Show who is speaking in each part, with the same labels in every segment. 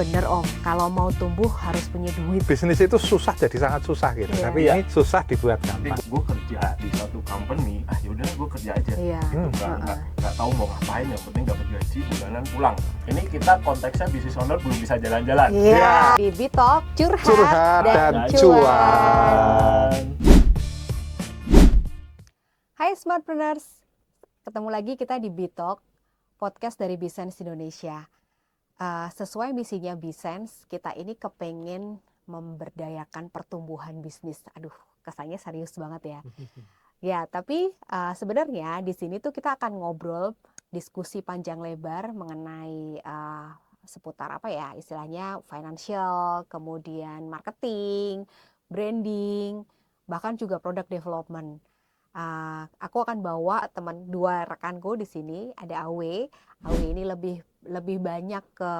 Speaker 1: bener Om, kalau mau tumbuh harus punya duit.
Speaker 2: Bisnis itu susah, jadi sangat susah gitu.
Speaker 1: Iya.
Speaker 2: Tapi ini susah dibuat gampang.
Speaker 3: Gue kerja di suatu company, yaudah gue kerja aja.
Speaker 1: Iya.
Speaker 3: Nggak tahu mau ngapain, yang penting dapat gaji bulanan pulang. Ini kita konteksnya business owner belum bisa jalan-jalan.
Speaker 1: Iya. Di Bitalk curhat dan cuan. Hai Smartpreneurs, ketemu lagi kita di Bitalk, podcast dari Bisense Indonesia. Sesuai misinya Bisense, kita ini kepengen memberdayakan pertumbuhan bisnis. Aduh, kesannya serius banget ya. Ya, tapi sebenarnya di sini tuh kita akan ngobrol, diskusi panjang lebar mengenai seputar apa ya, istilahnya financial, kemudian marketing, branding, bahkan juga product development. Aku akan bawa dua rekanku di sini, ada Awe. Awe ini lebih banyak ke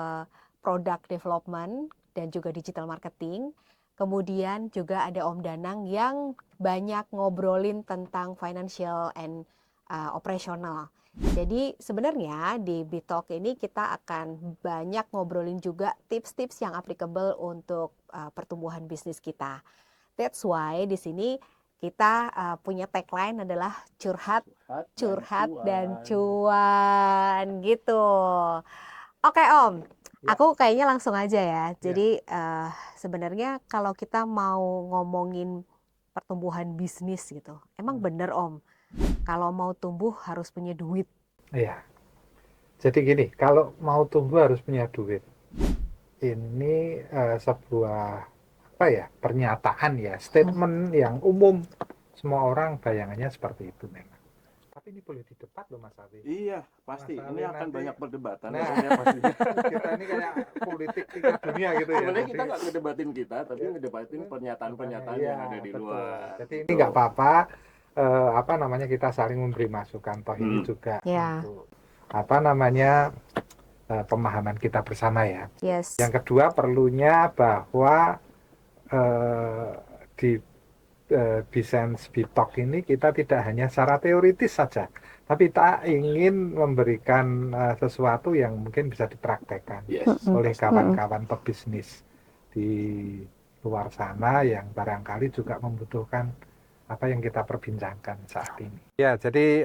Speaker 1: product development dan juga digital marketing. Kemudian juga ada Om Danang yang banyak ngobrolin tentang financial and operational. Jadi sebenarnya di Bitalk ini kita akan banyak ngobrolin juga tips-tips yang applicable untuk pertumbuhan bisnis kita. That's why di sini kita punya tagline adalah curhat dan cuan gitu. Oke Om, aku kayaknya langsung aja ya. Jadi sebenarnya kalau kita mau ngomongin pertumbuhan bisnis gitu, emang bener Om, kalau mau tumbuh harus punya duit.
Speaker 2: Iya. Jadi gini, kalau mau tumbuh harus punya duit. Ini sebuah pernyataan ya, statement yang umum. Semua orang bayangannya seperti itu memang. Tapi ini boleh didebat loh Mas Awi.
Speaker 3: Iya, pasti.
Speaker 2: Mas
Speaker 3: Ini
Speaker 2: Awi
Speaker 3: akan
Speaker 2: nanti-
Speaker 3: banyak perdebatan.
Speaker 2: Nah.
Speaker 3: Pasti.
Speaker 2: Kita ini kayak politik tingkat dunia gitu ya.
Speaker 3: Sebenarnya kita
Speaker 2: Jadi-
Speaker 3: nggak ngedebatin kita, tapi ngedebatin pernyataan-pernyataan
Speaker 2: Iya,
Speaker 3: yang ada di
Speaker 2: betul.
Speaker 3: luar.
Speaker 2: Jadi ini nggak apa-apa. Kita saling memberi masukan. Toh ini juga
Speaker 1: Ya.
Speaker 2: untuk pemahaman kita bersama ya.
Speaker 1: Yes.
Speaker 2: Yang kedua perlunya bahwa di Bisense Bitalk ini kita tidak hanya secara teoritis saja, tapi kita ingin memberikan sesuatu yang mungkin bisa dipraktekkan
Speaker 3: Yes.
Speaker 2: oleh kawan-kawan pebisnis di luar sana yang barangkali juga membutuhkan apa yang kita perbincangkan saat ini. Ya, jadi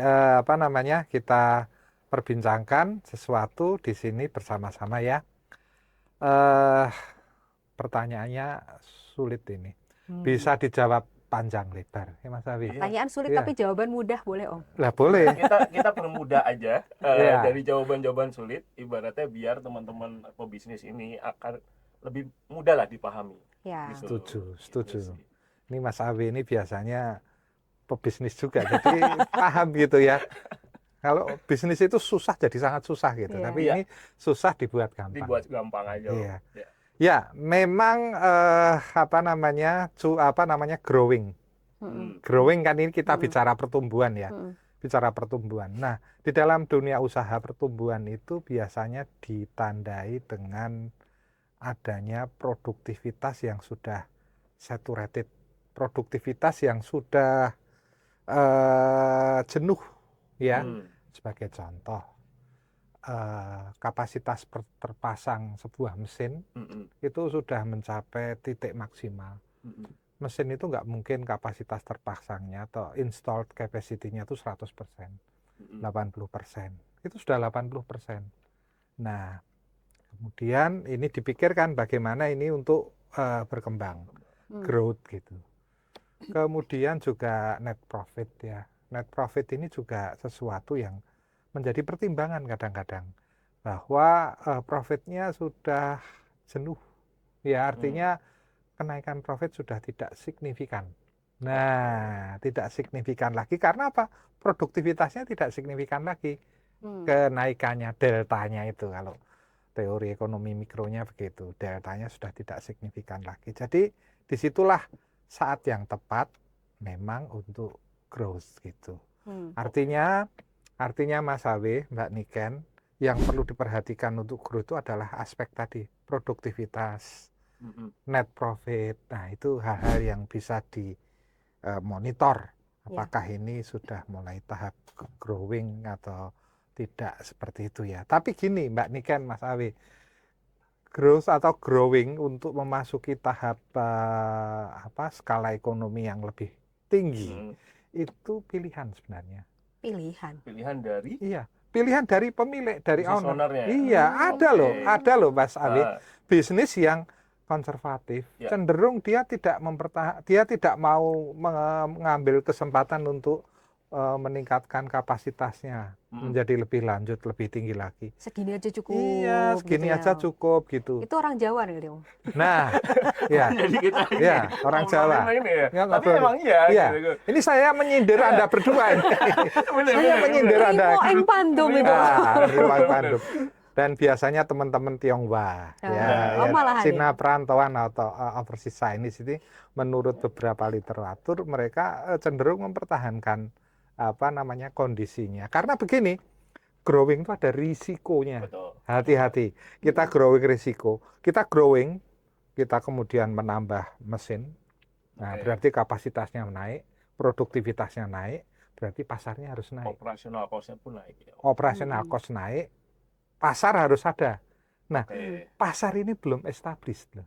Speaker 2: kita perbincangkan sesuatu di sini bersama-sama ya. Pertanyaannya sulit ini. Bisa dijawab panjang lebar, ya Mas Awi?
Speaker 1: Pertanyaan sulit
Speaker 2: Iya.
Speaker 1: tapi jawaban mudah boleh Om.
Speaker 2: Lah boleh.
Speaker 3: Kita permudah aja
Speaker 2: Iya.
Speaker 3: dari jawaban-jawaban sulit, ibaratnya biar teman-teman pebisnis ini akan lebih mudah lah dipahami.
Speaker 1: Ya.
Speaker 3: Gitu.
Speaker 2: Setuju.
Speaker 3: Gitu sih.
Speaker 2: Ini Mas Awi ini biasanya pebisnis juga, jadi paham gitu ya. Kalau bisnis itu susah jadi sangat susah gitu,
Speaker 1: Iya.
Speaker 2: tapi
Speaker 3: Iya.
Speaker 2: ini susah dibuat gampang.
Speaker 3: Dibuat gampang aja. Om.
Speaker 2: Iya.
Speaker 3: Ya.
Speaker 2: Ya, memang growing.
Speaker 1: Mm-mm.
Speaker 2: Growing kan ini kita
Speaker 1: Mm-mm.
Speaker 2: bicara pertumbuhan ya.
Speaker 1: Mm-mm.
Speaker 2: Bicara pertumbuhan. Nah, di dalam dunia usaha pertumbuhan itu biasanya ditandai dengan adanya produktivitas yang sudah saturated, produktivitas yang sudah jenuh ya. Sebagai contoh, kapasitas terpasang sebuah mesin itu sudah mencapai titik maksimal. Mesin itu nggak mungkin kapasitas terpasangnya atau installed capacity-nya itu 100%, 80%. Itu sudah 80%. Nah, kemudian ini dipikirkan bagaimana ini untuk berkembang, growth gitu. Kemudian juga net profit ya. Net profit ini juga sesuatu yang menjadi pertimbangan kadang-kadang bahwa profitnya sudah jenuh. Ya, artinya kenaikan profit sudah tidak signifikan. Nah, tidak signifikan lagi karena apa? Produktivitasnya tidak signifikan lagi. Kenaikannya, deltanya itu kalau teori ekonomi mikronya begitu, deltanya sudah tidak signifikan lagi. Jadi disitulah saat yang tepat memang untuk growth gitu. Artinya Mas Awe, Mbak Niken, yang perlu diperhatikan untuk growth itu adalah aspek tadi, produktivitas, net profit. Nah, itu hal-hal yang bisa dimonitor. Apakah ini sudah mulai tahap growing atau tidak seperti itu ya. Tapi gini Mbak Niken, Mas Awe, growth atau growing untuk memasuki tahap skala ekonomi yang lebih tinggi itu pilihan sebenarnya.
Speaker 3: Pilihan dari
Speaker 2: Iya, pilihan dari pemilik, dari
Speaker 3: business
Speaker 2: owner.
Speaker 3: owner-nya.
Speaker 2: Iya, ada loh Mas Awi. Bisnis yang konservatif, cenderung dia tidak mau mengambil kesempatan untuk meningkatkan kapasitasnya menjadi lebih lanjut, lebih tinggi lagi.
Speaker 1: Segini aja cukup.
Speaker 2: Iya, segini
Speaker 1: gitu
Speaker 2: aja
Speaker 1: ya.
Speaker 2: cukup gitu.
Speaker 1: Itu orang Jawa nih, Dong.
Speaker 2: Nah, ya,
Speaker 3: Jadi kita
Speaker 2: ya orang Jawa.
Speaker 3: ini ya.
Speaker 2: Ya,
Speaker 3: Tapi emang iya.
Speaker 2: Iya.
Speaker 3: Gitu.
Speaker 2: Ini saya menyindir Anda berdua. Saya menyindir Anda.
Speaker 1: Ing pandum itu.
Speaker 2: Pandum. Dan biasanya teman-teman Tionghoa, Cina perantauan atau overseas Chinese ini, menurut beberapa literatur mereka cenderung mempertahankan kondisinya. Karena begini, growing itu ada risikonya. Hati-hati. Kita growing risiko. Kita growing, kita kemudian menambah mesin. Nah, berarti kapasitasnya naik, produktivitasnya naik, berarti pasarnya harus naik.
Speaker 3: Operasional cost-nya pun naik.
Speaker 2: Operasional cost naik, pasar harus ada. Nah, pasar ini belum established loh.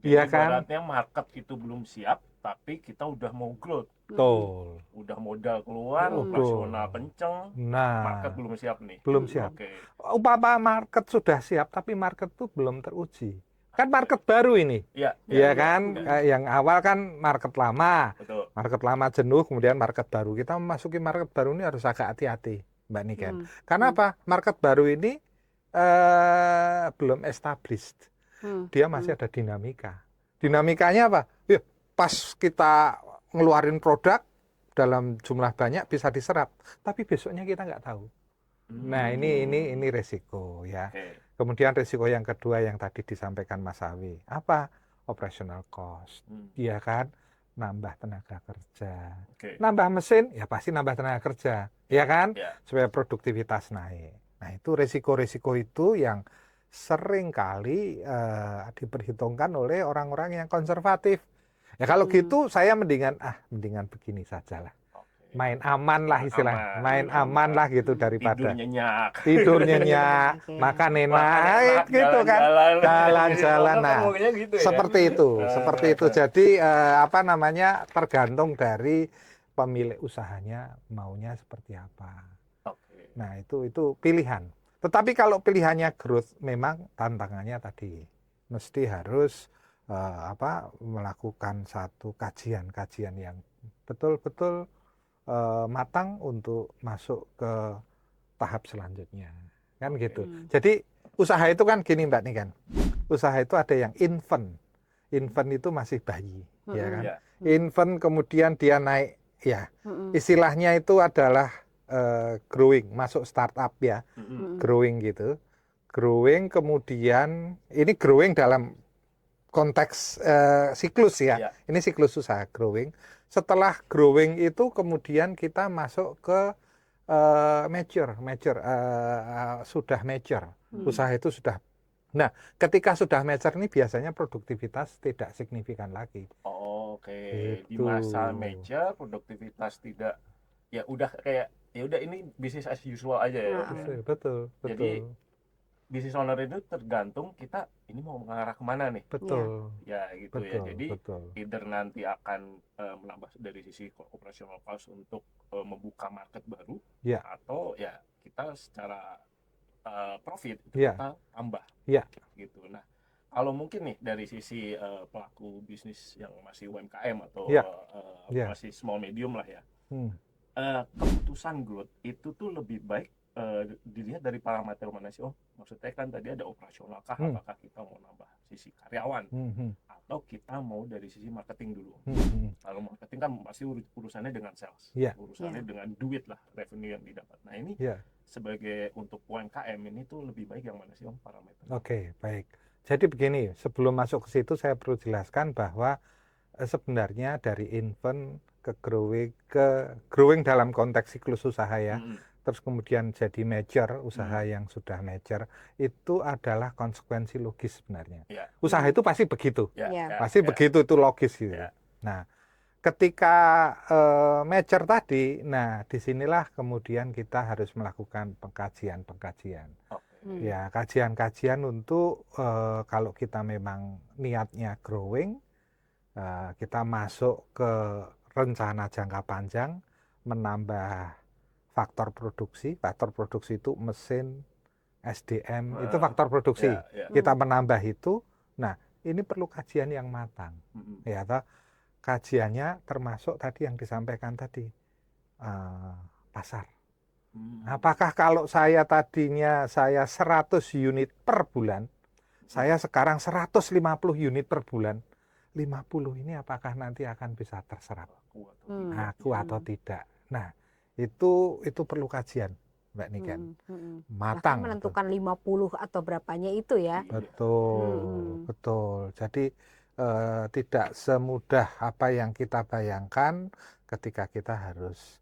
Speaker 3: Iya kan? Ibaratnya market itu belum siap, tapi kita udah mau growth.
Speaker 2: Betul.
Speaker 3: Udah modal keluar, operasional kenceng, market belum siap nih.
Speaker 2: Belum siap. Umpama market sudah siap, tapi market itu belum teruji. Kan market baru ini. Iya kan? Yang awal kan market lama.
Speaker 3: Betul.
Speaker 2: Market lama jenuh, kemudian market baru. Kita memasuki market baru ini harus agak hati-hati, Mbak Niken. Karena apa? Market baru ini belum established. Dia masih ada dinamika. Dinamikanya apa? Ya, pas kita ngeluarin produk dalam jumlah banyak bisa diserap, tapi besoknya kita nggak tahu. Nah, ini resiko ya. Kemudian resiko yang kedua yang tadi disampaikan Mas Awi, apa? Operational cost. Iya kan? Nambah tenaga kerja. Nambah mesin, ya pasti nambah tenaga kerja. Ya kan? Supaya produktivitas naik. Nah, itu resiko-resiko itu yang sering kali diperhitungkan oleh orang-orang yang konservatif. Ya kalau gitu saya mendingan begini sajalah. Main aman lah istilahnya. Main aman lah gitu daripada tidur nyenyak, makan enak gitu kan. Jalan-jalan. Nah, seperti itu. Jadi tergantung dari pemilik usahanya maunya seperti apa. Nah, itu pilihan. Tetapi kalau pilihannya growth, memang tantangannya tadi mesti harus melakukan satu kajian yang betul-betul matang untuk masuk ke tahap selanjutnya. Kan gitu. Jadi usaha itu kan gini Mbak nih kan. Usaha itu ada yang infant. Infant itu masih bayi, ya kan? Infant kemudian dia naik, ya. Istilahnya itu adalah growing, masuk startup ya, growing gitu, growing kemudian ini growing dalam konteks siklus ya, ini siklus usaha growing. Setelah growing itu kemudian kita masuk ke mature, sudah mature, usaha itu sudah. Nah, ketika sudah mature ini biasanya produktivitas tidak signifikan lagi.
Speaker 3: Di masa mature produktivitas tidak, ya udah kayak ya udah ini bisnis as usual aja ya.
Speaker 2: Betul.
Speaker 3: Jadi bisnis owner itu tergantung kita ini mau mengarah kemana nih.
Speaker 2: Betul.
Speaker 3: Ya gitu ya. Jadi either nanti akan menambah dari sisi operational cost untuk membuka market baru, atau ya kita secara profit itu kita tambah. Gitu. Nah, kalau mungkin nih dari sisi pelaku bisnis yang masih UMKM atau masih small medium lah ya. Keputusan growth itu tuh lebih baik dilihat dari parameter mana sih? Maksudnya kan tadi ada operasional kah, apakah kita mau nambah sisi karyawan atau kita mau dari sisi marketing dulu. Kalau marketing kan pasti urusannya dengan sales, urusannya dengan duit lah, revenue yang didapat. Nah ini sebagai untuk UMKM ini tuh lebih baik yang mana sih parameter?
Speaker 2: Oke, baik. Jadi begini, sebelum masuk ke situ saya perlu jelaskan bahwa sebenarnya dari infant ke growing dalam konteks siklus usaha ya, terus kemudian jadi mature, usaha yang sudah mature, itu adalah konsekuensi logis sebenarnya. Usaha itu pasti begitu, pasti begitu, itu logis gitu. Nah, ketika mature tadi, nah disinilah kemudian kita harus melakukan pengkajian. Ya, kajian-kajian untuk kalau kita memang niatnya growing, kita masuk ke rencana jangka panjang, menambah faktor produksi. Faktor produksi itu mesin, SDM, itu faktor produksi. Kita menambah itu. Nah, ini perlu kajian yang matang. Ya, kajiannya termasuk tadi yang disampaikan tadi, pasar. Apakah kalau saya tadinya saya 100 unit per bulan, saya sekarang 150 unit per bulan, 50 ini apakah nanti akan bisa terserap? Aku atau tidak. Nah, itu perlu kajian, Mbak Niken. Matang.
Speaker 1: Bahkan menentukan 50 atau berapanya itu ya.
Speaker 2: Betul. Jadi tidak semudah apa yang kita bayangkan ketika kita harus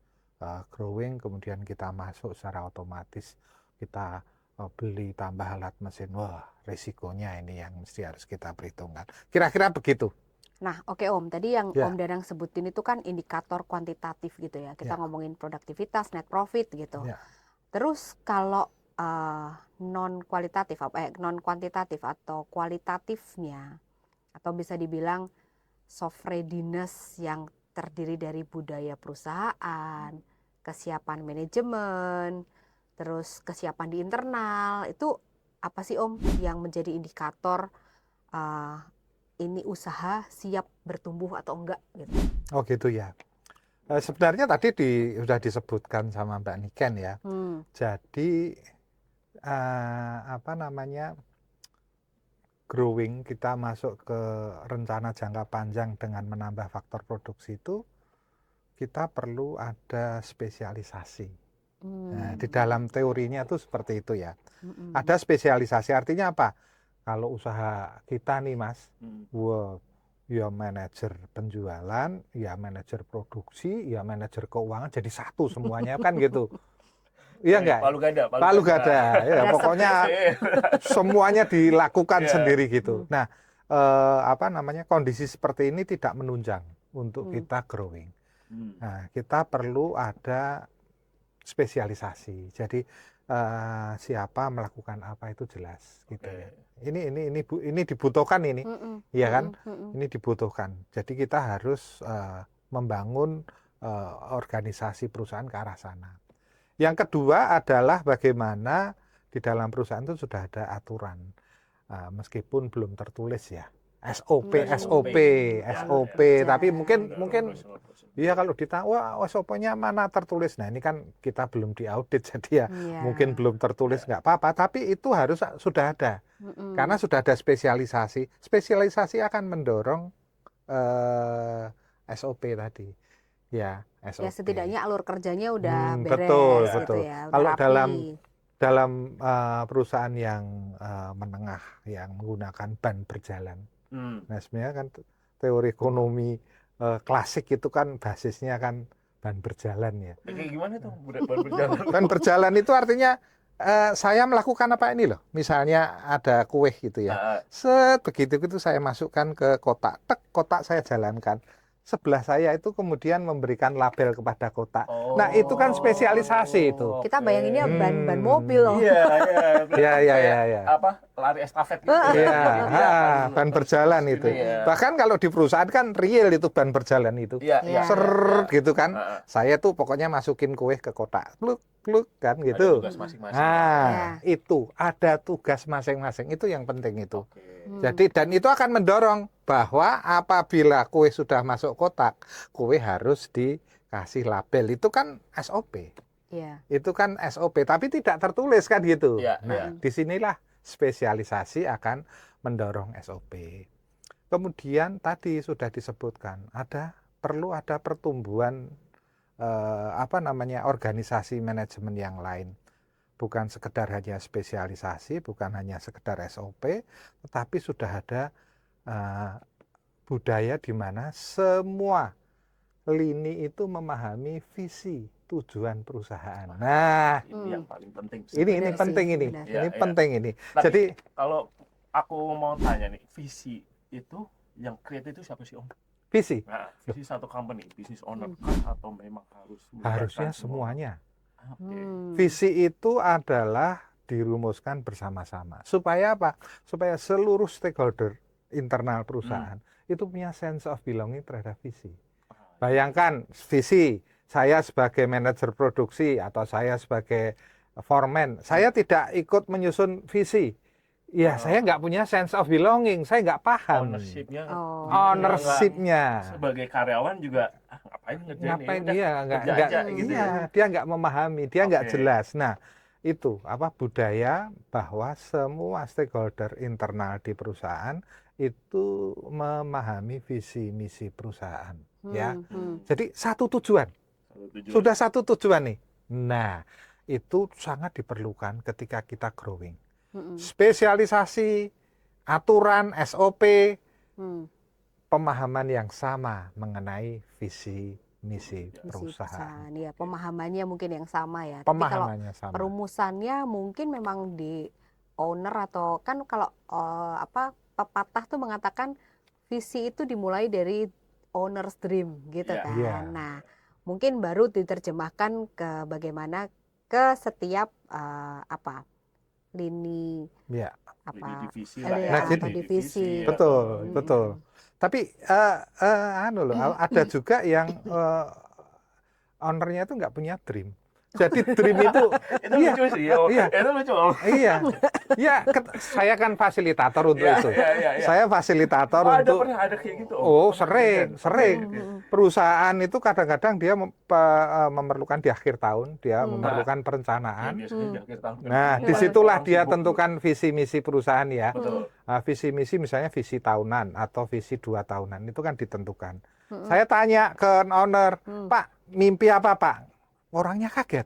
Speaker 2: growing, kemudian kita masuk secara otomatis, kita beli tambah alat mesin. Wah, risikonya ini yang mesti harus kita perhitungkan. Kira-kira begitu.
Speaker 1: Nah, oke Om, tadi yang Om Danang sebutin itu kan indikator kuantitatif gitu ya. Kita ngomongin produktivitas, net profit gitu. Terus kalau non kuantitatif atau kualitatifnya, atau bisa dibilang soft readiness yang terdiri dari budaya perusahaan, kesiapan manajemen, terus kesiapan di internal, itu apa sih Om yang menjadi indikator ini usaha siap bertumbuh atau enggak gitu?
Speaker 2: Oh gitu ya. Sebenarnya tadi sudah disebutkan sama Mbak Niken ya. Jadi growing, kita masuk ke rencana jangka panjang dengan menambah faktor produksi itu, kita perlu ada spesialisasi. Nah, di dalam teorinya itu seperti itu ya. Ada spesialisasi, artinya apa? Kalau usaha kita nih Mas, ya manajer penjualan, ya manajer produksi, ya manajer keuangan, jadi satu semuanya kan gitu. Iya enggak? Palu gada. Ya, pokoknya semuanya dilakukan sendiri gitu. Nah, kondisi seperti ini tidak menunjang untuk kita growing. Nah, kita perlu ada spesialisasi. Jadi siapa melakukan apa itu jelas gitu ya. Ini dibutuhkan ini. Iya kan? Ini dibutuhkan. Jadi kita harus membangun organisasi perusahaan ke arah sana. Yang kedua adalah bagaimana di dalam perusahaan itu sudah ada aturan, meskipun belum tertulis ya, SOP, tapi mungkin ya kalau ditanya, wah SOP-nya mana tertulis, nah ini kan kita belum diaudit jadi ya mungkin belum tertulis, nggak apa-apa, tapi itu harus sudah ada, karena sudah ada spesialisasi akan mendorong SOP tadi. Ya, SOP.
Speaker 1: Ya setidaknya alur kerjanya udah beres
Speaker 2: betul.
Speaker 1: gitu ya.
Speaker 2: Kalau dalam perusahaan yang menengah yang menggunakan ban berjalan. Nah, sebenarnya kan teori ekonomi klasik itu kan basisnya kan ban berjalan ya.
Speaker 3: Kayak gimana tuh ban berjalan?
Speaker 2: Ban berjalan itu artinya saya melakukan apa ini loh. Misalnya ada kue gitu ya. Begitu itu saya masukkan ke kotak. Kotak saya jalankan. Sebelah saya itu kemudian memberikan label kepada kotak. Nah, itu kan spesialisasi itu.
Speaker 1: Kita bayanginnya ban mobil loh.
Speaker 2: Iya.
Speaker 3: Apa? Lari estafet gitu.
Speaker 2: Iya, ban berjalan itu. Bahkan kalau di perusahaan kan real itu ban berjalan itu. Gitu kan. Saya tuh pokoknya masukin kue ke kotak. Pluk kan gitu.
Speaker 3: Ada tugas masing-masing.
Speaker 2: Nah, itu ada tugas masing-masing. Itu yang penting itu. Jadi dan itu akan mendorong bahwa apabila kue sudah masuk kotak, kue harus dikasih label. Itu kan SOP. Itu kan SOP, tapi tidak tertulis kan gitu. Nah, disinilah spesialisasi akan mendorong SOP. Kemudian tadi sudah disebutkan perlu ada pertumbuhan organisasi manajemen yang lain. Bukan sekedar hanya spesialisasi, bukan hanya sekedar SOP, tetapi sudah ada budaya di mana semua lini itu memahami visi tujuan perusahaan. Nah,
Speaker 3: ini yang paling penting.
Speaker 2: Ini penting ini. Ini penting ini.
Speaker 3: Tapi,
Speaker 2: jadi
Speaker 3: kalau aku mau tanya nih, visi itu yang create itu siapa sih Om?
Speaker 2: Visi.
Speaker 3: Nah, visi satu company, business owner kah atau memang
Speaker 2: harusnya semuanya.
Speaker 3: Okay.
Speaker 2: Visi itu adalah dirumuskan bersama-sama. Supaya apa? Supaya seluruh stakeholder internal perusahaan itu punya sense of belonging terhadap visi. Bayangkan visi, saya sebagai manajer produksi atau saya sebagai foreman, saya tidak ikut menyusun visi. Ya, saya nggak punya sense of belonging, saya nggak paham.
Speaker 3: Ownership-nya,
Speaker 2: Ownership-nya.
Speaker 3: sebagai karyawan juga ngapain ngerjain
Speaker 2: Ngapain
Speaker 3: ini,
Speaker 2: dia
Speaker 3: kerja aja gitu
Speaker 2: iya,
Speaker 3: ya.
Speaker 2: dia nggak memahami, dia nggak
Speaker 3: Oke.
Speaker 2: jelas. Nah, itu budaya bahwa semua stakeholder internal di perusahaan itu memahami visi misi perusahaan, ya. Jadi satu tujuan. Sudah satu tujuan nih. Nah, itu sangat diperlukan ketika kita growing. Spesialisasi, aturan, SOP, pemahaman yang sama mengenai visi misi perusahaan.
Speaker 1: Ya, pemahamannya mungkin yang sama ya.
Speaker 2: Pemahamannya
Speaker 1: Tapi kalau
Speaker 2: sama.
Speaker 1: perumusannya mungkin memang di owner atau kan kalau pepatah tuh mengatakan visi itu dimulai dari owner's dream gitu kan.
Speaker 2: Iya.
Speaker 1: Nah, mungkin baru diterjemahkan ke bagaimana ke setiap lini
Speaker 2: Ya.
Speaker 3: Lini divisi
Speaker 1: ada
Speaker 3: lah ya.
Speaker 2: Nah,
Speaker 1: atau
Speaker 2: jadi-
Speaker 1: divisi.
Speaker 2: Betul, betul. Tapi ada juga yang ownernya itu nggak punya dream. Jadi dream itu
Speaker 3: Itu
Speaker 2: iya,
Speaker 3: lucu sih.
Speaker 2: iya.
Speaker 3: Itu lucu.
Speaker 2: iya. Ya, saya kan fasilitator untuk itu.
Speaker 3: Iya.
Speaker 2: Saya fasilitator untuk
Speaker 3: Pernah ada kayak gitu.
Speaker 2: sering.
Speaker 3: Oke.
Speaker 2: Perusahaan itu kadang-kadang dia memerlukan di akhir tahun, dia memerlukan perencanaan.
Speaker 3: Biasanya di akhir tahun.
Speaker 2: Nah, disitulah dia tentukan visi misi perusahaan ya.
Speaker 3: Betul.
Speaker 2: Visi misi misalnya visi tahunan atau visi 2 tahunan itu kan ditentukan. Saya tanya ke owner, Pak, mimpi apa Pak? Orangnya kaget.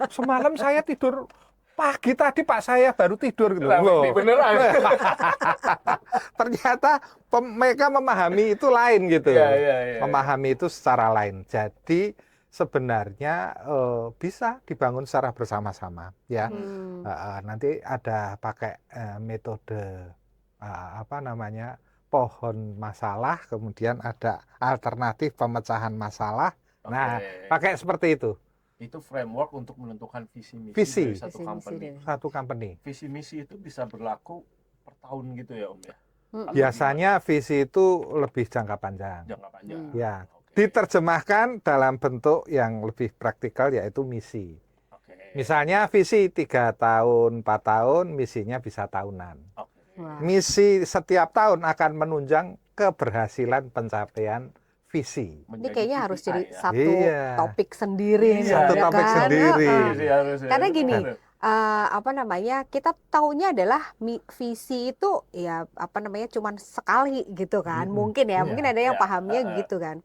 Speaker 2: Semalam saya tidur pagi tadi Pak, saya baru tidur gitu. Loh.
Speaker 3: Beneran.
Speaker 2: Ternyata mereka memahami itu lain gitu.
Speaker 3: Iya.
Speaker 2: Memahami itu secara lain. Jadi sebenarnya bisa dibangun secara bersama-sama ya. Nanti ada pakai metode pohon masalah, kemudian ada alternatif pemecahan masalah. Nah, pakai seperti itu.
Speaker 3: Itu framework untuk menentukan visi misi
Speaker 2: Visi.
Speaker 3: dari satu company.
Speaker 2: Satu company.
Speaker 3: Visi misi itu bisa berlaku per tahun gitu ya Om ya?
Speaker 2: Biasanya visi itu lebih jangka panjang.
Speaker 3: Jangka panjang.
Speaker 2: Ya,
Speaker 3: Oke.
Speaker 2: diterjemahkan dalam bentuk yang lebih praktikal yaitu misi.
Speaker 3: Oke.
Speaker 2: Misalnya visi 3 tahun, 4 tahun, misinya bisa tahunan.
Speaker 3: Oke.
Speaker 2: Misi setiap tahun akan menunjang keberhasilan pencapaian visi.
Speaker 1: Ini kayaknya harus jadi
Speaker 3: ya.
Speaker 1: satu topik sendiri.
Speaker 2: Satu
Speaker 1: ya
Speaker 2: topik
Speaker 1: kan?
Speaker 2: sendiri.
Speaker 1: Karena gini, kita taunya adalah visi itu ya cuman sekali gitu kan. Mungkin ada yang pahamnya gitu kan.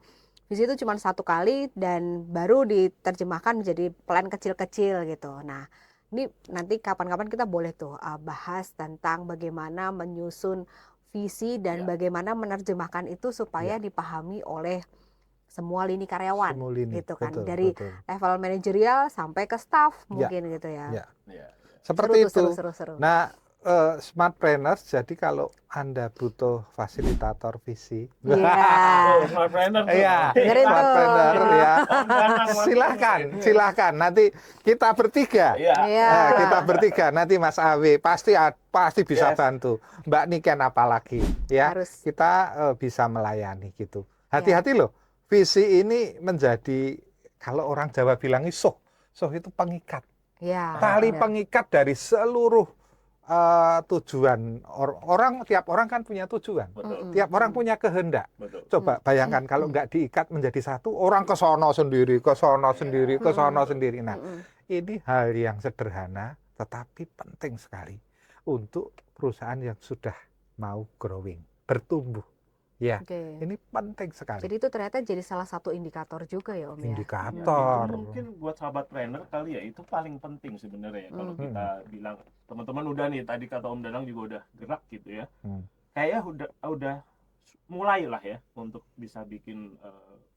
Speaker 1: Visi itu cuma satu kali dan baru diterjemahkan menjadi plan kecil-kecil gitu. Nah, ini nanti kapan-kapan kita boleh tuh bahas tentang bagaimana menyusun visi dan bagaimana menerjemahkan itu supaya dipahami oleh semua lini karyawan,
Speaker 2: Semua lini,
Speaker 1: gitu kan.
Speaker 2: betul,
Speaker 1: Dari
Speaker 2: betul.
Speaker 1: level manajerial sampai ke staff mungkin gitu ya.
Speaker 2: Seperti itu.
Speaker 1: Seru.
Speaker 2: Nah, Smartpreneurs, jadi kalau Anda butuh fasilitator visi,
Speaker 3: Smartpreneur.
Speaker 2: iya,
Speaker 1: Dengerin tuh.
Speaker 2: Smartpreneur ya, silahkan. Nanti kita bertiga, kita bertiga. Nanti Mas Awi pasti bisa bantu. Mbak Niken apalagi, ya.
Speaker 1: Harus.
Speaker 2: Kita bisa melayani gitu. Hati-hati loh, visi ini menjadi kalau orang Jawa bilang soh itu pengikat.
Speaker 1: Ya,
Speaker 2: Tali
Speaker 1: benar.
Speaker 2: pengikat dari seluruh tujuan tiap orang kan punya tujuan. Tiap orang punya kehendak. Coba bayangkan kalau nggak diikat menjadi satu, orang ke sono sendiri. Nah, ini hal yang sederhana tetapi penting sekali untuk perusahaan yang sudah mau growing, bertumbuh. Ya, ini penting sekali.
Speaker 1: Jadi itu ternyata jadi salah satu indikator juga ya Om ya.
Speaker 2: Indikator.
Speaker 3: Itu mungkin buat sahabat trainer kali ya, itu paling penting sebenarnya ya. Kalau kita bilang teman-teman udah nih, tadi kata Om Danang juga udah gerak gitu ya. Kayaknya udah mulai lah ya untuk bisa bikin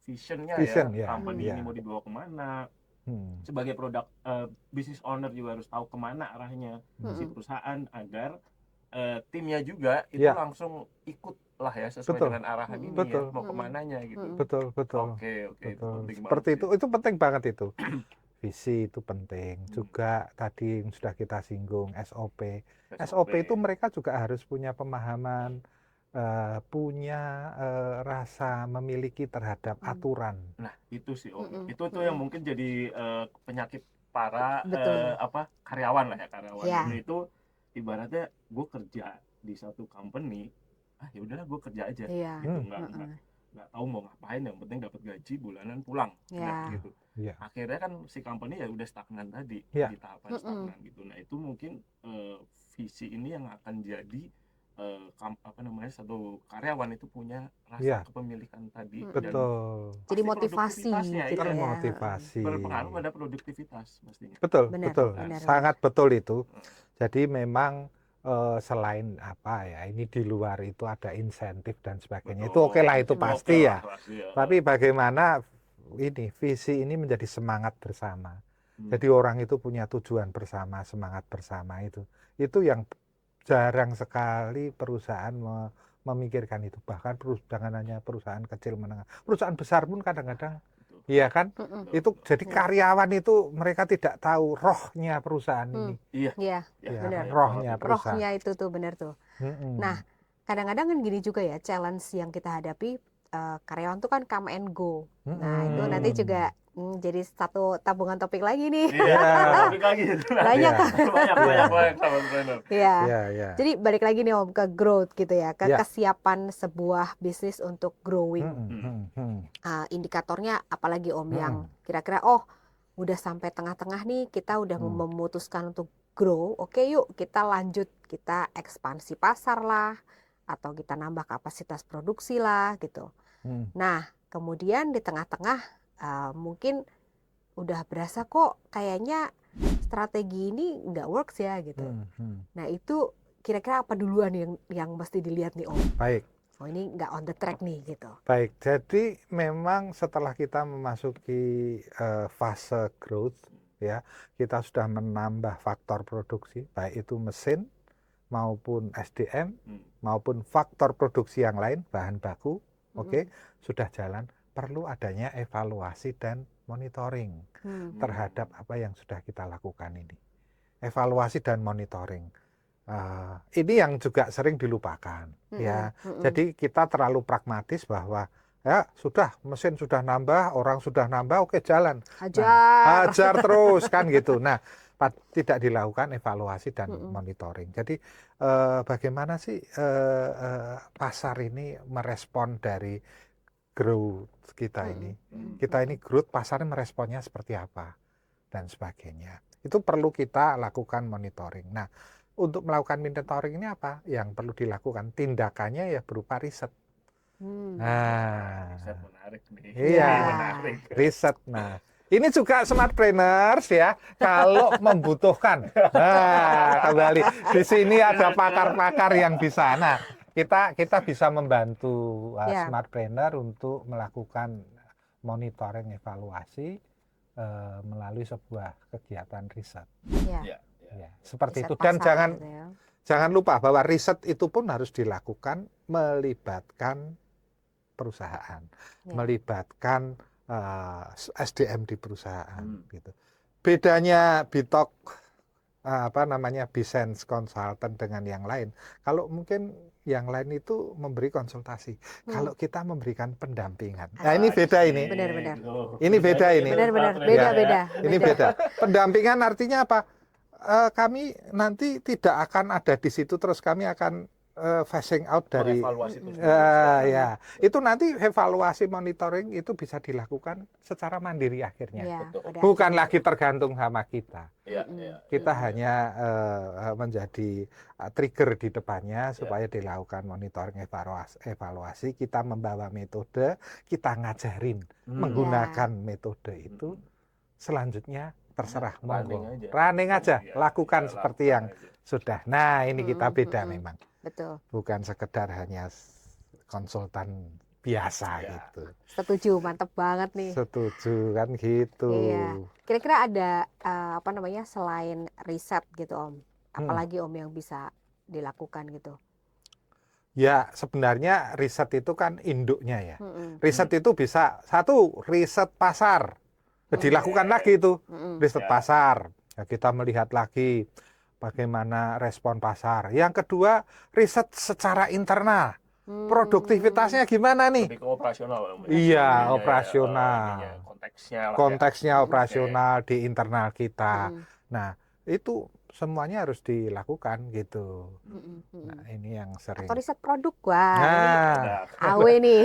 Speaker 3: visionnya ya. Company ini mau dibawa kemana. Sebagai produk business owner juga harus tahu kemana arahnya si perusahaan agar timnya juga itu langsung ikut lah ya sesuai dengan arahan ini ya, mau kemananya gitu.
Speaker 2: Betul.
Speaker 3: Oke, itu penting
Speaker 2: Seperti
Speaker 3: banget
Speaker 2: itu penting banget itu. visi itu penting. Juga tadi yang sudah kita singgung SOP.
Speaker 3: SOP.
Speaker 2: SOP itu mereka juga harus punya pemahaman, punya rasa memiliki terhadap aturan.
Speaker 3: Nah, itu sih Om. Itu tuh yang mungkin jadi penyakit para
Speaker 1: Betul.
Speaker 3: karyawan lah ya, karyawan.
Speaker 1: Ya.
Speaker 3: Ini itu ibaratnya gue kerja di satu company, ya udahlah gue kerja aja.
Speaker 1: Iya.
Speaker 3: Gitu. Nggak tahu mau ngapain, yang penting dapat gaji bulanan pulang.
Speaker 1: Ya.
Speaker 3: Nah, gitu.
Speaker 2: Ya.
Speaker 3: Akhirnya kan si company ya udah stagnan tadi,
Speaker 2: Ya.
Speaker 3: di tahapan stagnan gitu. Nah, itu mungkin visi ini yang akan jadi satu karyawan itu punya rasa
Speaker 2: Ya.
Speaker 3: kepemilikan tadi.
Speaker 2: Betul.
Speaker 1: Jadi
Speaker 3: pasti
Speaker 1: motivasi
Speaker 3: produktivitasnya
Speaker 1: gitu
Speaker 3: itu
Speaker 1: ya.
Speaker 2: Motivasi.
Speaker 3: berpengaruh pada produktivitas pastinya.
Speaker 2: Betul,
Speaker 1: Benar,
Speaker 2: betul.
Speaker 1: benar,
Speaker 2: Sangat betul itu. Jadi memang selain apa ya, ini di luar itu ada insentif dan sebagainya. Itu oke lah, itu pasti ya. Tapi bagaimana ini visi ini menjadi semangat bersama. Jadi orang itu punya tujuan bersama, semangat bersama itu. Itu yang jarang sekali perusahaan memikirkan itu. Bahkan jangan hanya perusahaan kecil menengah, perusahaan besar pun kadang-kadang, iya kan? Itu jadi karyawan itu mereka tidak tahu rohnya perusahaan ini.
Speaker 1: Iya,
Speaker 2: Ya,
Speaker 1: benar.
Speaker 2: rohnya perusahaan.
Speaker 1: Rohnya itu tuh benar tuh. Nah, kadang-kadang kan gini juga ya, challenge yang kita hadapi, karyawan tuh kan come and go. Nah, itu nanti juga jadi satu tabungan topik lagi nih.
Speaker 3: Topik lagi itu.
Speaker 1: Banyak kan?
Speaker 3: Banyak sama trainer.
Speaker 1: Iya. Jadi balik lagi nih Om ke growth gitu ya, ke kesiapan sebuah bisnis untuk growing. Indikatornya apalagi Om yang kira-kira udah sampai tengah-tengah nih, kita udah memutuskan untuk grow. Oke, yuk kita lanjut, kita ekspansi pasar lah, atau kita nambah kapasitas produksi lah gitu. Nah, kemudian di tengah-tengah mungkin udah berasa kok kayaknya strategi ini nggak works ya gitu. Nah, itu kira-kira apa duluan yang mesti dilihat nih Om?
Speaker 2: Baik.
Speaker 1: Oh, ini nggak on the track nih gitu.
Speaker 2: Baik, jadi memang setelah kita memasuki fase growth ya, kita sudah menambah faktor produksi, baik itu mesin maupun SDM maupun faktor produksi yang lain, bahan baku, oke, sudah jalan. Perlu adanya evaluasi dan monitoring terhadap apa yang sudah kita lakukan ini. Evaluasi dan monitoring. Ini yang juga sering dilupakan, ya. Jadi kita terlalu pragmatis bahwa ya sudah, mesin sudah nambah, orang sudah nambah, oke jalan. Hajar terus kan gitu. Nah, tidak dilakukan evaluasi dan monitoring. Jadi bagaimana sih pasar ini merespon dari growth kita ini? Kita ini growth, pasarnya meresponnya seperti apa dan sebagainya. Itu perlu kita lakukan monitoring. Nah, untuk melakukan monitoring ini apa yang perlu dilakukan? Tindakannya ya berupa riset.
Speaker 3: Riset menarik nih.
Speaker 2: Iya, riset. Nah, ini juga smartpreneurs ya, kalau membutuhkan. Nah, kembali di sini ada pakar-pakar yang bisa. Nah, kita bisa membantu smartpreneur untuk melakukan monitoring evaluasi melalui sebuah kegiatan riset. Ya, seperti riset itu. Dan jangan lupa bahwa riset itu pun harus dilakukan melibatkan perusahaan, melibatkan SDM di perusahaan gitu. Bedanya Bitok Business Consultant dengan yang lain. Kalau mungkin yang lain itu memberi konsultasi. Kalau kita memberikan pendampingan. Nah, ini beda ini.
Speaker 1: Benar-benar.
Speaker 2: Ini beda ini.
Speaker 1: Benar-benar beda.
Speaker 2: Ini beda. Pendampingan artinya apa? Kami nanti tidak akan ada di situ, terus kami akan phasing out dari ya. Itu nanti evaluasi monitoring itu bisa dilakukan secara mandiri akhirnya. Bukan lagi tergantung sama kita. Kita hanya menjadi trigger di depannya supaya dilakukan monitoring evaluasi. Kita membawa metode, kita ngajarin menggunakan metode itu. Selanjutnya terserah, monggo. Running aja, lakukan seperti yang sudah. Nah, ini kita beda memang.
Speaker 1: Betul.
Speaker 2: Bukan sekedar hanya konsultan biasa gitu.
Speaker 1: Setuju, mantep banget nih.
Speaker 2: Setuju kan gitu.
Speaker 1: Iya. Kira-kira ada selain riset gitu Om, apalagi Om yang bisa dilakukan gitu?
Speaker 2: Ya, sebenarnya riset itu kan induknya ya. Riset itu bisa, satu, riset pasar. Dilakukan lagi itu riset
Speaker 3: Ya.
Speaker 2: pasar. Ya, kita melihat lagi bagaimana respon pasar. Yang kedua, riset secara internal. Produktivitasnya gimana nih?
Speaker 3: Lebih ke operasional.
Speaker 2: Iya,
Speaker 3: Ininya
Speaker 2: operasional.
Speaker 3: ininya, konteksnya lah
Speaker 2: Konteksnya
Speaker 3: ya.
Speaker 2: operasional di internal kita. Nah, itu semuanya harus dilakukan gitu. Nah, ini yang sering.
Speaker 1: Atau riset produk, wah ini
Speaker 2: Nah,
Speaker 1: AW nih.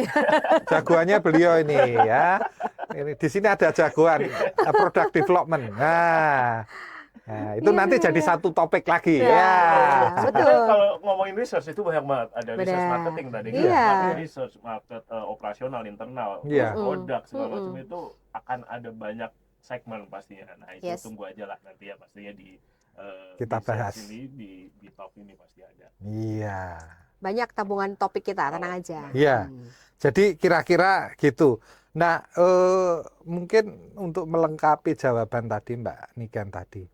Speaker 2: jagoannya beliau ini ya. Ini di sini ada jagoan product development. Nah, itu
Speaker 1: Iya,
Speaker 2: nanti
Speaker 1: benar
Speaker 2: jadi
Speaker 1: ya.
Speaker 2: satu topik lagi.
Speaker 1: Nah,
Speaker 2: Ya.
Speaker 1: betul.
Speaker 3: Kalau ngomongin research itu banyak banget. Ada research
Speaker 1: Benar.
Speaker 3: marketing tadi kan.
Speaker 1: Iya.
Speaker 3: Market research, market operasional internal,
Speaker 2: Iya.
Speaker 3: produk segala macam itu akan ada banyak segmen pastinya. Nah, itu
Speaker 1: Yes.
Speaker 3: tunggu aja lah nanti ya pastinya di
Speaker 2: Kita bahas.
Speaker 3: ini di talk ini pasti ada.
Speaker 2: Iya.
Speaker 1: Banyak tabungan topik kita, tenang aja.
Speaker 2: Iya. Jadi kira-kira gitu. Nah, mungkin untuk melengkapi jawaban tadi Mbak Niken tadi.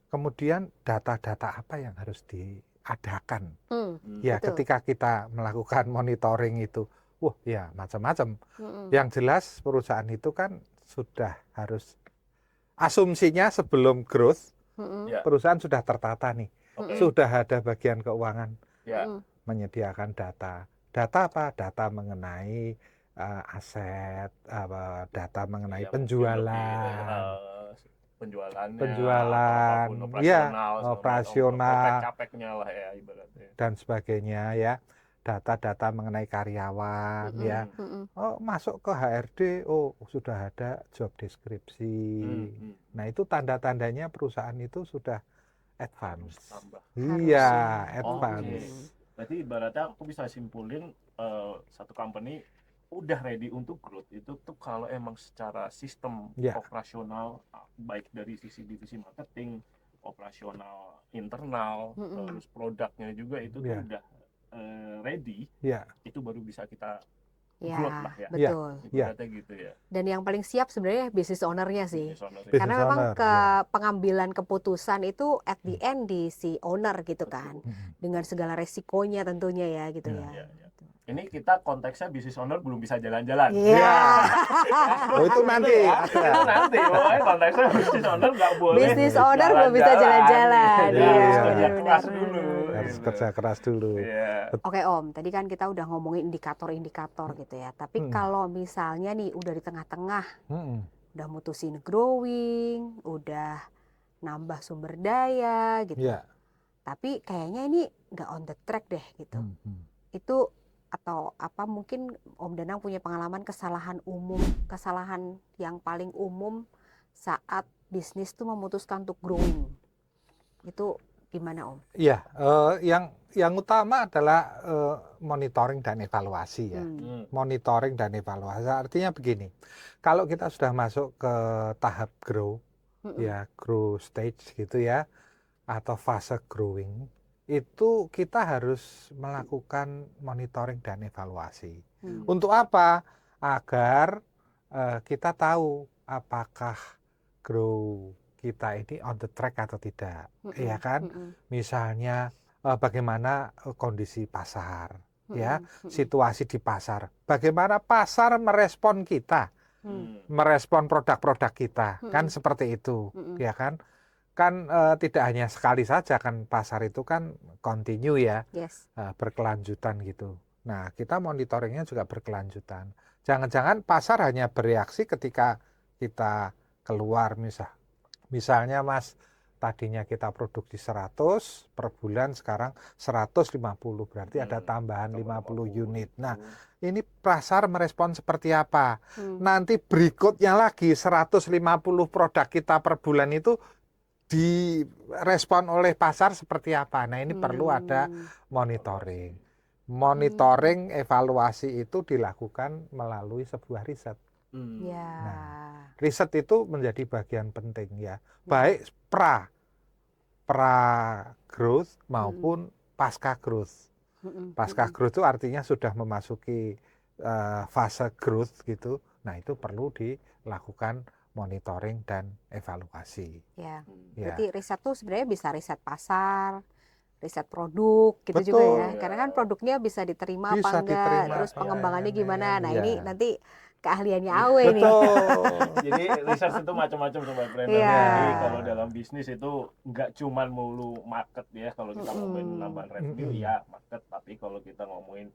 Speaker 2: Kemudian data-data apa yang harus diadakan? Ya,
Speaker 1: betul.
Speaker 2: ketika kita melakukan monitoring itu, wah ya macam-macam. Yang jelas perusahaan itu kan sudah harus asumsinya sebelum growth, perusahaan sudah tertata nih, sudah ada bagian keuangan menyediakan data. Data apa? Data mengenai aset, data mengenai penjualan.
Speaker 3: Penjualan,
Speaker 2: operasional,
Speaker 3: capeknya lah ya ibaratnya.
Speaker 2: Dan sebagainya ya, data-data mengenai karyawan ya. Oh, masuk ke HRD, oh sudah ada job deskripsi. Nah, itu tanda-tandanya perusahaan itu sudah advance. Iya, advance.
Speaker 3: Berarti ibaratnya aku bisa simpulin satu company udah ready untuk growth itu tuh kalau emang secara sistem operasional baik dari sisi divisi marketing, operasional internal, terus produknya juga itu tuh udah ready, itu baru bisa kita growth lah ya.
Speaker 1: Betul.
Speaker 3: Ibaratnya gitu ya.
Speaker 1: Dan yang paling siap sebenarnya business owner-nya sih.
Speaker 3: Business
Speaker 1: Karena
Speaker 2: owner,
Speaker 1: memang pengambilan keputusan itu at the end di si owner gitu kan. Dengan segala resikonya tentunya ya gitu ya.
Speaker 3: Ini kita konteksnya business owner belum bisa jalan-jalan.
Speaker 1: Iya.
Speaker 2: Oh, itu nanti.
Speaker 3: Itu nanti, pokoknya konteksnya business owner nggak boleh.
Speaker 1: Business owner belum bisa jalan-jalan.
Speaker 3: Harus kerja keras dulu.
Speaker 2: Harus kerja keras dulu.
Speaker 1: Oke Om, tadi kan kita udah ngomongin indikator-indikator gitu ya. Tapi kalau misalnya nih udah di tengah-tengah, udah mutusin growing, udah nambah sumber daya gitu. Tapi kayaknya ini nggak on the track deh gitu. Itu atau apa mungkin Om Danang punya pengalaman kesalahan yang paling umum saat bisnis tuh memutuskan untuk growing. Itu gimana Om?
Speaker 2: Iya, yang utama adalah monitoring dan evaluasi ya. Monitoring dan evaluasi artinya begini. Kalau kita sudah masuk ke tahap grow, ya grow stage gitu ya, atau fase growing, itu kita harus melakukan monitoring dan evaluasi. Untuk apa? Agar kita tahu apakah grow kita ini on the track atau tidak, ya kan? Misalnya bagaimana kondisi pasar, ya, situasi di pasar, bagaimana pasar merespon kita, merespon produk-produk kita, kan seperti itu, ya kan? Kan tidak hanya sekali saja kan pasar itu kan continue ya, berkelanjutan gitu. Nah, kita monitoringnya juga berkelanjutan. Jangan-jangan pasar hanya bereaksi ketika kita keluar misalnya Mas, tadinya kita produksi 100 per bulan, sekarang 150, berarti ada tambahan 50 unit. Nah, ini pasar merespon seperti apa? Nanti berikutnya lagi 150 produk kita per bulan itu direspon oleh pasar seperti apa. Nah, ini perlu ada monitoring. Monitoring, evaluasi itu dilakukan melalui sebuah riset. Nah, riset itu menjadi bagian penting ya, baik pra growth maupun pasca growth. Pasca growth itu artinya sudah memasuki fase growth gitu. Nah, itu perlu dilakukan monitoring dan evaluasi.
Speaker 1: Ya, berarti riset tuh sebenarnya bisa riset pasar, riset produk gitu
Speaker 2: Betul.
Speaker 1: juga ya. Karena kan produknya bisa diterima
Speaker 2: Bisa
Speaker 1: apa enggak,
Speaker 2: diterima
Speaker 1: terus
Speaker 2: apa
Speaker 1: pengembangannya
Speaker 2: enggak,
Speaker 1: gimana. Nah,
Speaker 2: iya.
Speaker 1: ini nanti keahliannya Awe nih.
Speaker 2: Betul.
Speaker 3: Jadi research itu macam-macam sobat planner.
Speaker 1: Iya.
Speaker 3: Jadi kalau dalam bisnis itu nggak cuman mulu market ya. Kalau kita ngomongin penambahan revenue ya market, tapi kalau kita ngomongin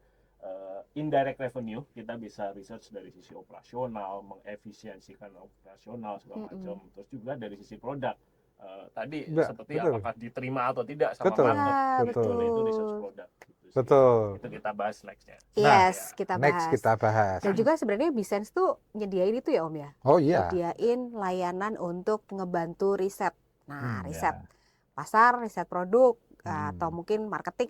Speaker 3: indirect revenue, kita bisa research dari sisi operasional, mengefisiensikan operasional segala macam. Terus juga dari sisi produk. Tadi
Speaker 2: Enggak,
Speaker 3: seperti
Speaker 2: betul.
Speaker 3: apakah diterima atau tidak sama
Speaker 2: Betul.
Speaker 3: market.
Speaker 1: Ya,
Speaker 2: Betul.
Speaker 3: Nah, itu research produk. Gitu sih.
Speaker 2: Betul.
Speaker 3: Itu kita bahas nextnya.
Speaker 2: Nah,
Speaker 1: Yes, kita
Speaker 2: next
Speaker 1: bahas.
Speaker 2: kita bahas.
Speaker 1: Dan juga sebenarnya Bisense tuh nyediain itu ya Om ya.
Speaker 2: Oh iya.
Speaker 1: Nyediain layanan untuk ngebantu riset. Nah, riset
Speaker 2: Ya.
Speaker 1: pasar, riset produk, atau mungkin marketing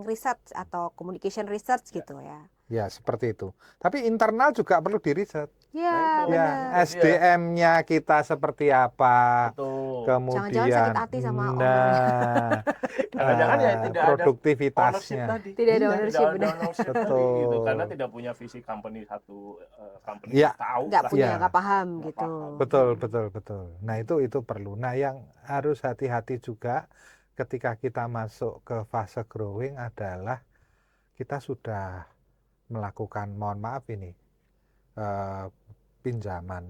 Speaker 1: research atau communication research gitu ya.
Speaker 2: Ya, seperti itu. Tapi internal juga perlu diriset.
Speaker 1: Ya,
Speaker 3: itu.
Speaker 2: Ya,
Speaker 1: benar.
Speaker 2: SDM-nya kita seperti apa.
Speaker 3: Betul.
Speaker 1: Jangan-jangan
Speaker 2: Kemudian,
Speaker 1: sakit hati sama owner.
Speaker 2: nah,
Speaker 3: Jangan-jangan ya tidak ada
Speaker 2: produktivitasnya.
Speaker 3: ownership tadi.
Speaker 1: Tidak ada
Speaker 2: Iya,
Speaker 1: ownership,
Speaker 3: Tidak ada
Speaker 1: benar.
Speaker 3: ownership tadi
Speaker 2: Betul.
Speaker 3: gitu. Karena tidak punya visi company satu company
Speaker 2: Iya.
Speaker 3: tahu
Speaker 1: Nggak
Speaker 3: lah.
Speaker 1: punya,
Speaker 2: Iya.
Speaker 1: nggak paham
Speaker 3: Nggak
Speaker 1: gitu.
Speaker 3: paham.
Speaker 2: Betul. Nah, itu perlu. Nah, yang harus hati-hati juga ketika kita masuk ke fase growing adalah kita sudah melakukan, mohon maaf ini, pinjaman,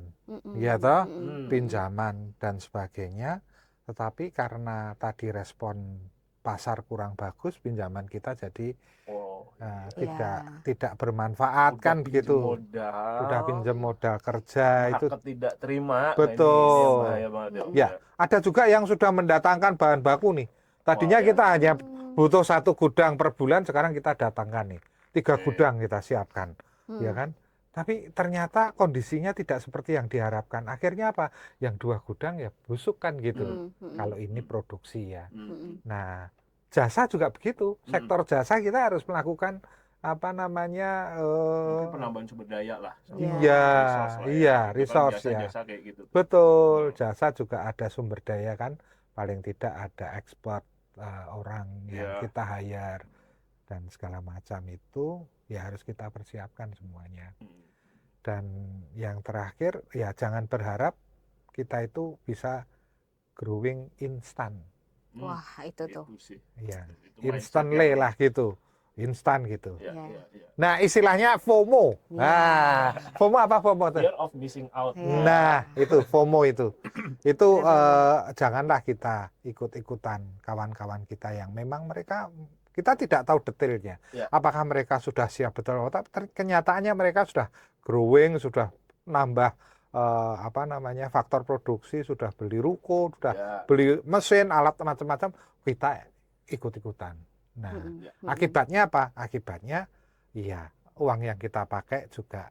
Speaker 2: ya toh, pinjaman dan sebagainya. Tetapi karena tadi respon pasar kurang bagus, pinjaman kita jadi tidak bermanfaat kan begitu. Udah pinjam modal kerja itu
Speaker 3: market tidak terima.
Speaker 2: betul.
Speaker 3: Nah, ini yang bahaya banget
Speaker 2: Ya, ada juga yang sudah mendatangkan bahan baku nih. Tadinya kita hanya butuh 1 gudang per bulan, sekarang kita datangkan nih 3 gudang kita siapkan, ya kan? Tapi ternyata kondisinya tidak seperti yang diharapkan. Akhirnya apa? Yang 2 gudang ya busuk kan gitu. Kalau ini produksi ya. Nah, jasa juga begitu. Sektor jasa kita harus melakukan apa namanya?
Speaker 3: Mungkin penambahan sumber daya lah.
Speaker 2: Iya, resource ya.
Speaker 3: Jasa kayak gitu.
Speaker 2: Betul, jasa juga ada sumber daya kan. Paling tidak ada ekspor orang yang kita hire dan segala macam itu ya harus kita persiapkan semuanya. Dan yang terakhir ya jangan berharap kita itu bisa growing instan.
Speaker 1: Wah, itu tuh.
Speaker 2: Ya, instantly lah gitu. Instan gitu.
Speaker 3: Ya.
Speaker 2: Nah, istilahnya FOMO. Nah, FOMO apa FOMO tuh?
Speaker 3: Fear of missing out.
Speaker 2: Nah, itu FOMO itu. Itu janganlah kita ikut-ikutan kawan-kawan kita yang memang mereka kita tidak tahu detailnya. Apakah mereka sudah siap betul? Tapi kenyataannya mereka sudah growing, sudah nambah faktor produksi, sudah beli ruko, sudah beli mesin, alat macam-macam, kita ikut-ikutan. Nah, akibatnya apa? Akibatnya iya, uang yang kita pakai juga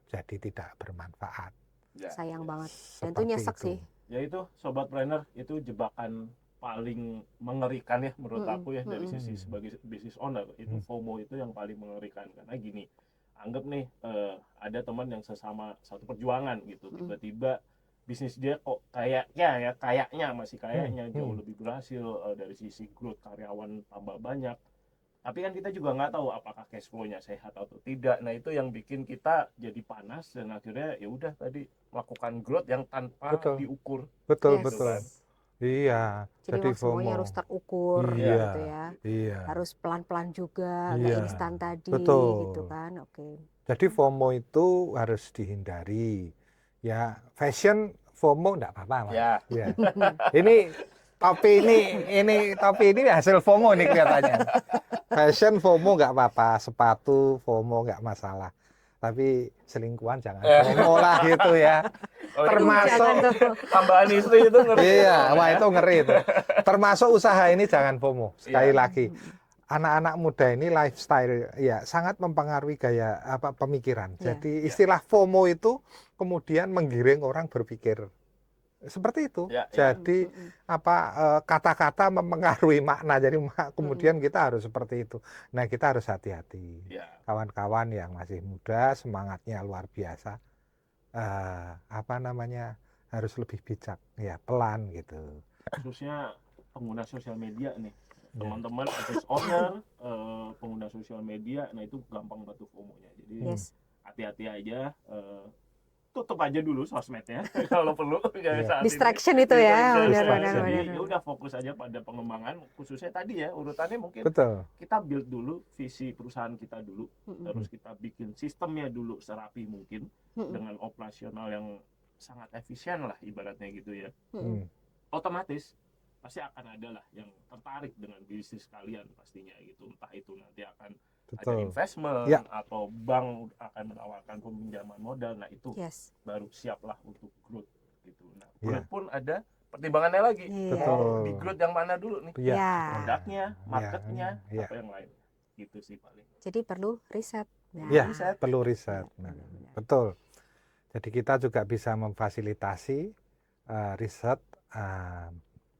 Speaker 2: jadi tidak bermanfaat.
Speaker 1: Sayang banget. Dan itu nyesek sih.
Speaker 3: Ya itu sobat planner, itu jebakan paling mengerikan ya menurut aku ya dari sisi sebagai business owner. Itu FOMO itu yang paling mengerikan karena gini, anggap nih ada teman yang sesama satu perjuangan gitu, tiba-tiba bisnis dia kok kayaknya masih jauh lebih berhasil dari sisi growth, karyawan tambah banyak, tapi kan kita juga nggak tahu apakah cash flow-nya sehat atau tidak. Nah, itu yang bikin kita jadi panas dan akhirnya ya udah tadi melakukan growth yang tanpa diukur.
Speaker 2: Betul.
Speaker 3: Kan?
Speaker 2: Iya.
Speaker 1: Jadi semuanya harus terukur gitu ya.
Speaker 2: Iya.
Speaker 1: Harus pelan-pelan juga, nggak instan tadi gitu kan. Oke.
Speaker 2: Jadi FOMO itu harus dihindari. Ya, fashion FOMO enggak apa-apa. Ya. Ini topi ini hasil FOMO nih kelihatannya. Fashion FOMO enggak apa-apa, sepatu FOMO enggak masalah. Tapi selingkuhan jangan FOMO lah gitu ya. Termasuk
Speaker 3: tambahan istri itu ngeri.
Speaker 2: Iya, wah itu ngeri itu. Termasuk usaha ini jangan FOMO. Sekali lagi. Anak-anak muda ini lifestyle ya sangat mempengaruhi gaya pemikiran. Jadi istilah FOMO itu kemudian menggiring orang berpikir seperti itu. Jadi kata-kata mempengaruhi makna. Jadi kemudian kita harus seperti itu. Nah, kita harus hati-hati. Kawan-kawan yang masih muda semangatnya luar biasa. Harus lebih bijak, ya pelan gitu.
Speaker 3: Khususnya pengguna sosial media nih. Teman-teman business owner, pengguna sosial media, nah itu gampang batu FOMO-nya. Jadi hati-hati aja, tutup aja dulu sosmednya kalau perlu ya
Speaker 2: Iya.
Speaker 3: saat ini.
Speaker 1: Distraction itu ya,
Speaker 3: Distraction.
Speaker 1: benar-benar.
Speaker 3: Jadi
Speaker 1: benar.
Speaker 3: ya udah fokus aja pada pengembangan, khususnya tadi ya urutannya mungkin
Speaker 2: Betul.
Speaker 3: kita build dulu visi perusahaan kita dulu,
Speaker 1: Mm-mm.
Speaker 3: terus kita bikin sistemnya dulu serapi mungkin
Speaker 1: Mm-mm.
Speaker 3: dengan operasional yang sangat efisien lah ibaratnya gitu ya.
Speaker 1: Mm-mm.
Speaker 3: Otomatis pasti akan ada lah yang tertarik dengan bisnis kalian pastinya gitu, entah itu nanti akan ada
Speaker 2: Betul.
Speaker 3: investment
Speaker 2: Ya.
Speaker 3: atau bank akan menawarkan peminjaman modal, nah itu
Speaker 1: Yes.
Speaker 3: baru siaplah untuk growth gitu. Nah,
Speaker 2: Ya.
Speaker 3: growth pun ada pertimbangannya lagi.
Speaker 1: Iya.
Speaker 2: Betul.
Speaker 3: Mau di growth yang mana dulu nih?
Speaker 2: Iya.
Speaker 1: Ya.
Speaker 3: Produknya, marketnya,
Speaker 2: Ya.
Speaker 3: apa yang lain. Gitu sih paling.
Speaker 1: Jadi perlu riset. Nah,
Speaker 2: Ya,
Speaker 3: riset.
Speaker 2: perlu riset. Nah,
Speaker 1: benar.
Speaker 2: betul. Jadi kita juga bisa memfasilitasi riset,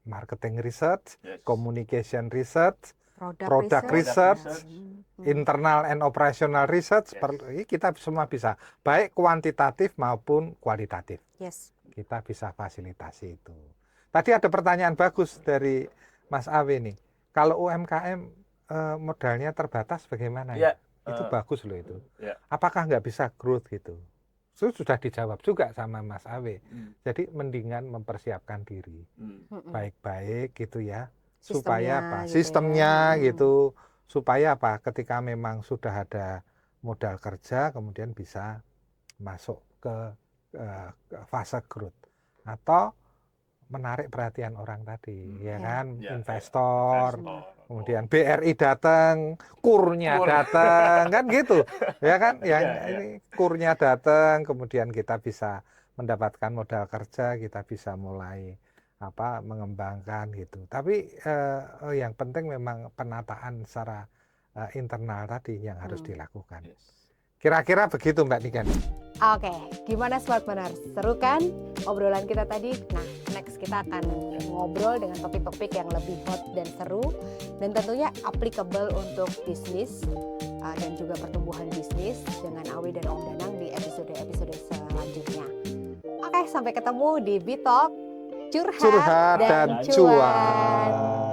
Speaker 2: marketing research,
Speaker 3: Yes.
Speaker 2: communication research,
Speaker 1: Product
Speaker 2: product
Speaker 1: research.
Speaker 2: research,
Speaker 1: Mm-mm.
Speaker 2: internal and operational research.
Speaker 3: Yes.
Speaker 2: Ini kita semua bisa, baik kuantitatif maupun kualitatif.
Speaker 1: Yes.
Speaker 2: Kita bisa fasilitasi itu. Tadi ada pertanyaan bagus dari Mas Awe nih. Kalau UMKM modalnya terbatas bagaimana ya?
Speaker 3: Ya,
Speaker 2: Itu bagus loh itu.
Speaker 3: Ya.
Speaker 2: Apakah nggak bisa growth gitu? Itu sudah dijawab juga sama Mas Awe. Jadi mendingan mempersiapkan diri
Speaker 1: Mm-mm.
Speaker 2: baik-baik gitu ya.
Speaker 1: Sistemnya
Speaker 2: Supaya apa?
Speaker 1: gitu ya.
Speaker 2: Sistemnya
Speaker 1: Mm.
Speaker 2: gitu. Supaya apa? Ketika memang sudah ada modal kerja, kemudian bisa masuk ke fase growth atau menarik perhatian orang tadi, ya kan?
Speaker 3: Ya,
Speaker 2: Investor.
Speaker 3: investor.
Speaker 2: Kemudian BRI datang, kurnya
Speaker 3: Kur.
Speaker 2: datang, kan gitu, ya kan? Yang
Speaker 3: Ya, ya.
Speaker 2: ini kurnya datang, kemudian kita bisa mendapatkan modal kerja, kita bisa mulai mengembangkan gitu. Tapi yang penting memang penataan secara internal tadi yang harus dilakukan.
Speaker 3: Yes.
Speaker 2: Kira-kira begitu Mbak Niken.
Speaker 1: Oke, gimana Smartpreneurs? Seru kan obrolan kita tadi? Nah, next kita akan ngobrol dengan topik-topik yang lebih hot dan seru dan tentunya applicable untuk bisnis dan juga pertumbuhan bisnis dengan Awe dan Om Danang di episode-episode selanjutnya. Oke, sampai ketemu di Bitalk, curhat
Speaker 2: Curhat
Speaker 1: dan
Speaker 2: dan
Speaker 1: cuan.
Speaker 2: cuan.